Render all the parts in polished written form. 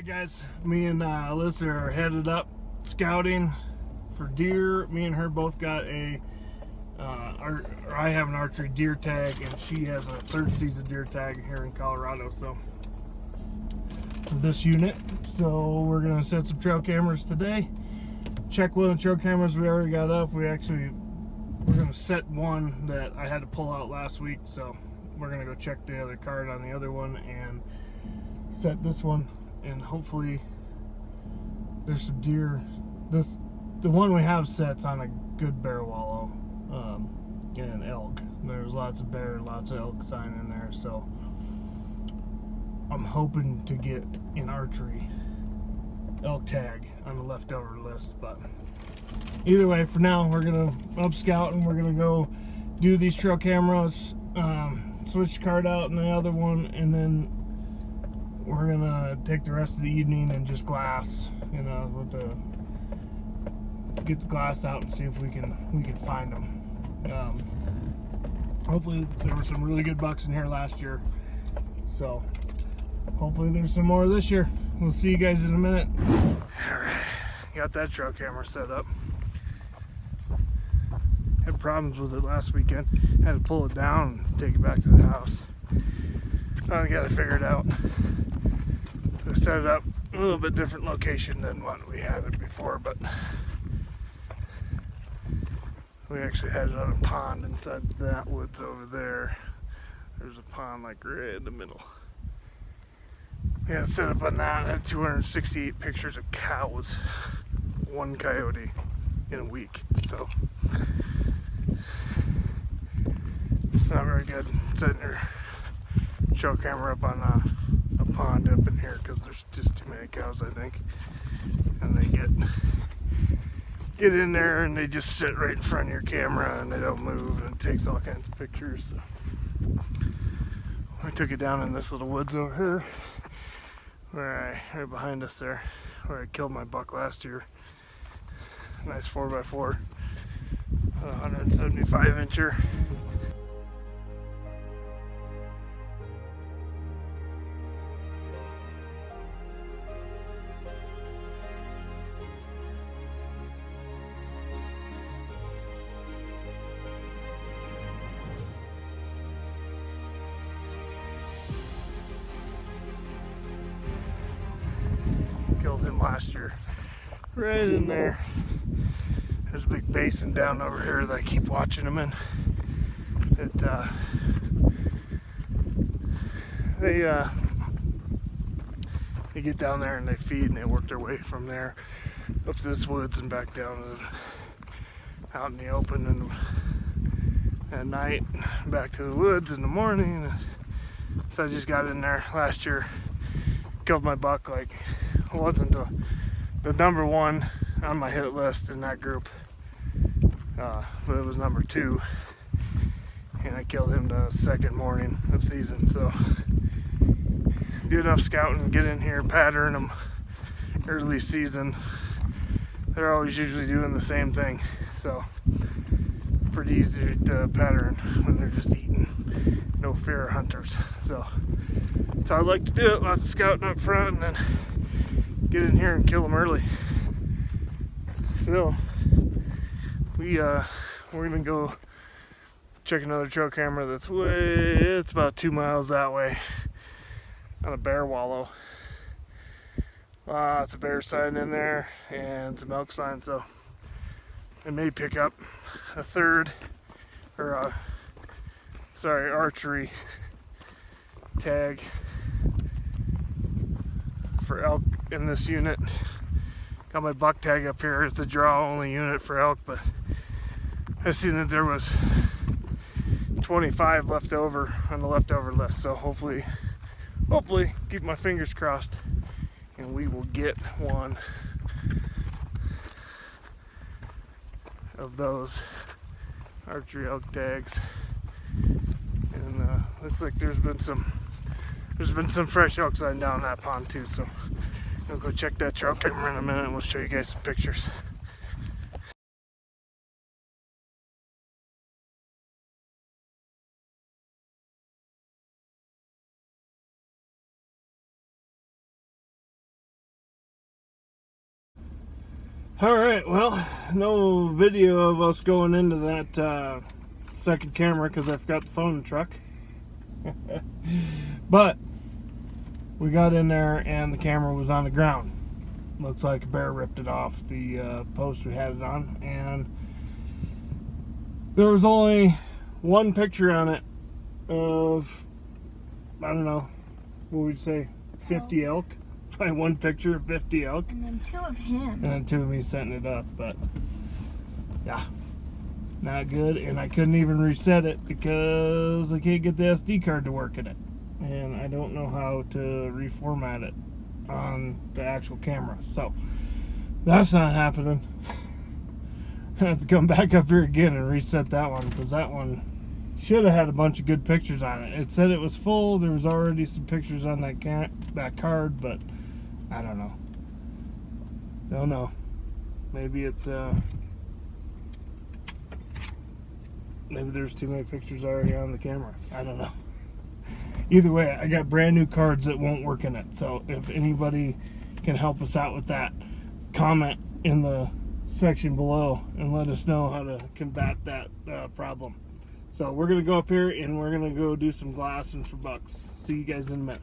Alright guys, me and Alyssa are headed up scouting for deer. Me and her both got I have an archery deer tag and she has a third season deer tag here in Colorado, so for this unit. So we're gonna set some trail cameras today. Check one of the trail cameras we already got up. We're gonna set one that I had to pull out last week, so we're gonna go check the other card on the other one and set this one, and hopefully there's some deer. The one we have set's on a good bear wallow and elk. There's lots of bear, lots of elk sign in there, so I'm hoping to get an archery elk tag on the leftover list. But either way, for now we're gonna up scout and we're gonna go do these trail cameras, switch the card out in the other one, and then we're gonna take the rest of the evening and just glass, get the glass out and see if we can find them. Hopefully there were some really good bucks in here last year, so hopefully there's some more this year. We'll see you guys in a minute. Alright, got that trail camera set up. Had problems with it last weekend. Had to pull it down and take it back to the house. Finally got it figured out. We set it up a little bit different location than what we had it before, but we actually had it on a pond inside that woods over there. There's a pond like right in the middle. We had it set up on that. Had 268 pictures of cows, one coyote in a week, so it's not very good setting your trail camera up on a pond up in here, because there's just too many cows, I think, and they get in there and they just sit right in front of your camera and they don't move, and it takes all kinds of pictures. So we took it down in this little woods over here, right behind us there, where I killed my buck last year. Nice 4x4, 175 incher. Killed him last year, right in there. There's a big basin down over here that I keep watching them in. They get down there and they feed, and they work their way from there up to this woods and back down out in the open, and at night back to the woods in the morning. So I just got in there last year, killed my buck. Like, it wasn't the number one on my hit list in that group, but it was number 2, and I killed him the second morning of season. So do enough scouting, get in here, pattern them early season. They're always usually doing the same thing, so pretty easy to pattern when they're just eating. No fear of hunters. So I like to do it. Lots of scouting up front, and then get in here and kill them early. So we're gonna go check another trail camera that's it's about 2 miles that way, on a bear wallow. Lots of bear sign in there and some elk sign, so I may pick up a archery tag for elk in this unit. Got my buck tag up here. It's a draw only unit for elk, but I seen that there was 25 left over on the leftover list, so hopefully keep my fingers crossed and we will get one of those archery elk tags. And looks like there's been some fresh elk sign down that pond too, so I'll go check that trail camera in a minute and we'll show you guys some pictures. All right, well, no video of us going into that second camera because I forgot the phone in the truck. But we got in there and the camera was on the ground. Looks like a bear ripped it off the post we had it on, and there was only one picture on it of, I don't know, what would you say, 50 elk? Probably one picture of 50 elk. And then 2 of him. And then 2 of me setting it up, but yeah, not good. And I couldn't even reset it because I can't get the SD card to work in it. And I don't know how to reformat it on the actual camera. So that's not happening. I have to come back up here again and reset that one because that one should have had a bunch of good pictures on it. It said it was full. There was already some pictures on that card, but I don't know. Don't know. Maybe it's maybe there's too many pictures already on the camera. I don't know. Either way, I got brand new cards that won't work in it. So if anybody can help us out with that, comment in the section below and let us know how to combat that problem. So we're gonna go up here and we're gonna go do some glassing for bucks. See you guys in a minute.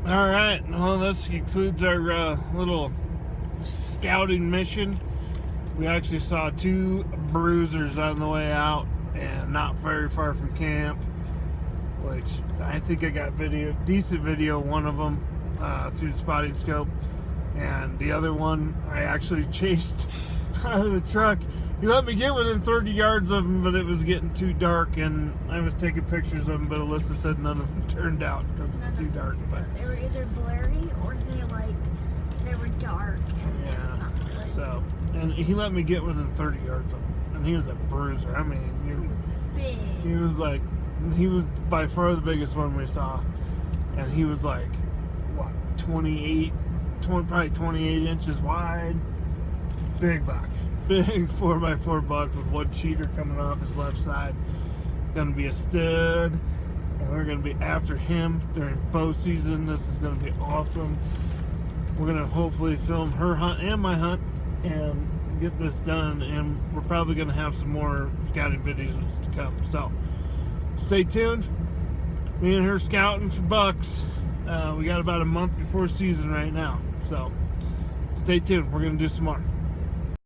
All right, well, this concludes our little scouting mission. We actually saw 2 bruisers on the way out and not very far from camp, which I think I got decent video, one of them through the spotting scope, and the other one I actually chased out of the truck. He let me get within 30 yards of him, but it was getting too dark, and I was taking pictures of him, but Alyssa said none of them turned out because it's too dark. But they were either blurry or they were dark, and it was not good. So, and he let me get within 30 yards of him, and he was a bruiser. I mean, big. He was like he was by far the biggest one we saw, and he was like, what, 28 inches wide. Big buck, big 4x4 buck with one cheater coming off his left side. Gonna be a stud, and we're gonna be after him during bow season. This is gonna be awesome. We're gonna hopefully film her hunt and my hunt and get this done, and we're probably gonna have some more scouting videos to come, so stay tuned. Me and her scouting for bucks. We got about a month before season right now, so stay tuned. We're gonna do some more.